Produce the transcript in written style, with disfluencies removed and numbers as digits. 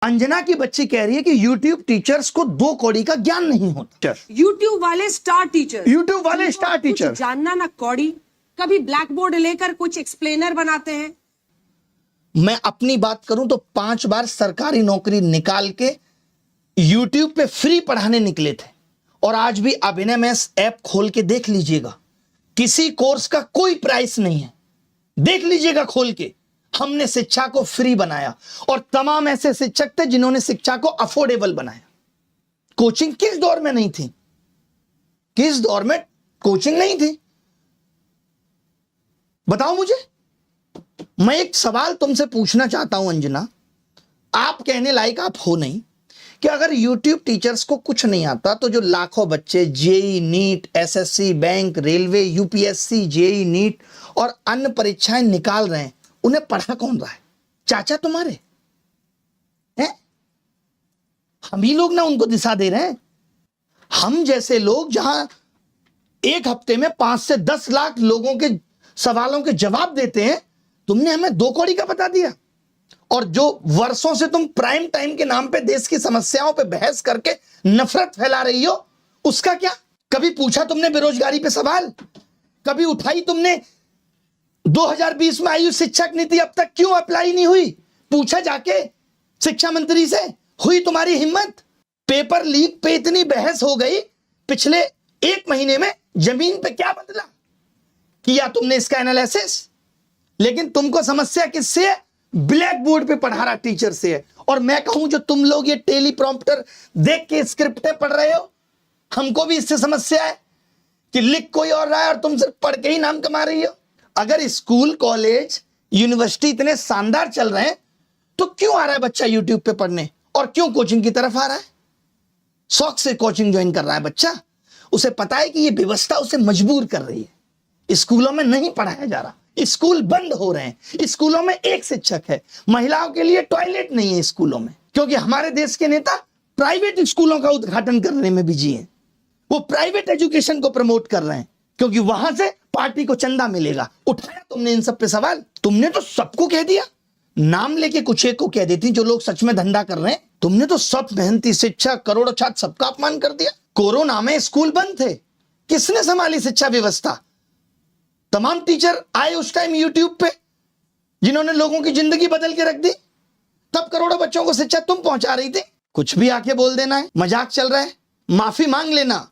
अंजना की बच्ची कह रही है कि YouTube टीचर्स को 2 कौड़ी का ज्ञान नहीं होता। YouTube वाले स्टार टीचर, YouTube वाले स्टार टीचर जानना ना कौड़ी, कभी ब्लैक बोर्ड लेकर कुछ एक्सप्लेनर बनाते हैं। मैं अपनी बात करूं तो 5 बार सरकारी नौकरी निकाल के YouTube पे फ्री पढ़ाने निकले थे, और आज भी अभिनय मैथ्स ऐप खोल के देख लीजिएगा, किसी कोर्स का कोई प्राइस नहीं है। देख लीजिएगा खोल के, हमने शिक्षा को फ्री बनाया, और तमाम ऐसे शिक्षक थे जिन्होंने शिक्षा को अफोर्डेबल बनाया। कोचिंग किस दौर में नहीं थी? किस दौर में कोचिंग नहीं थी? बताओ मुझे। मैं एक सवाल तुमसे पूछना चाहता हूं अंजना, आप कहने लायक आप हो नहीं, कि अगर YouTube टीचर्स को कुछ नहीं आता तो जो लाखों बच्चे JEE NEET, SSC, bank, railway, UPSC, JEE NEET और अन्य परीक्षाएं निकाल रहे हैं, उन्हें पढ़ा कौन रहा है? चाचा तुम्हारे हैं? हम ही लोग ना उनको दिशा दे रहे हैं। हम जैसे लोग जहां एक हफ्ते में 5 से 10 लाख लोगों के सवालों के जवाब देते हैं, तुमने हमें 2 कौड़ी का बता दिया। और जो वर्षों से तुम प्राइम टाइम के नाम पे देश की समस्याओं पे बहस करके नफरत फैला रही हो, उसका क्या? कभी पूछा तुमने बेरोजगारी पे सवाल? कभी उठाई तुमने 2020 में आई शिक्षक नीति अब तक क्यों अप्लाई नहीं हुई? पूछा जाके शिक्षा मंत्री से? हुई तुम्हारी हिम्मत? पेपर लीक पे इतनी बहस हो गई, पिछले 1 महीने में जमीन पे क्या बदला? किया तुमने इसका एनालिसिस? लेकिन तुमको समस्या किससे है? ब्लैक बोर्ड पे पढ़ा रहा टीचर से है। और मैं कहूं जो तुम लोग ये टेलीप्रॉम्प्टर देख के स्क्रिप्टें पढ़ रहे हो, हमको भी इससे समस्या है कि लिख कोई और रहा है और तुम सिर्फ पढ़ के ही नाम कमा रही हो। अगर स्कूल, कॉलेज, यूनिवर्सिटी इतने शानदार चल रहे हैं, तो क्यों आ रहा है बच्चा यूट्यूब पे पढ़ने, और क्यों कोचिंग की तरफ आ रहा है? शौक से कोचिंग ज्वाइन कर रहा है बच्चा, उसे पता है कि ये व्यवस्था उसे मजबूर कर रही है। स्कूलों में नहीं पढ़ाया जा रहा, स्कूल बंद हो रहे हैं, स्कूलों में एक शिक्षक है, महिलाओं के लिए टॉयलेट नहीं है स्कूलों में, क्योंकि हमारे देश के नेता प्राइवेट स्कूलों का उद्घाटन करने में बिजी हैं। वो प्राइवेट एजुकेशन को प्रमोट कर रहे हैं, क्योंकि वहां से पार्टी को चंदा मिलेगा। उठाया तुमने इन सब पे सवाल? तुमने तो सबको कह दिया, नाम लेके कुछ एक को कह देती जो लोग सच में धंधा कर रहे हैं। तुमने तो सब मेहनती शिक्षक, करोड़ों छात्र, सबका अपमान कर दिया। कोरोना में स्कूल बंद थे, किसने संभाली शिक्षा व्यवस्था? तमाम टीचर आए उस टाइम यूट्यूब पे, जिन्होंने लोगों की जिंदगी बदल के रख दी। तब करोड़ों बच्चों को शिक्षा तुम पहुंचा रही थी। कुछ भी आके बोल देना है, मजाक चल रहा है, माफी मांग लेना।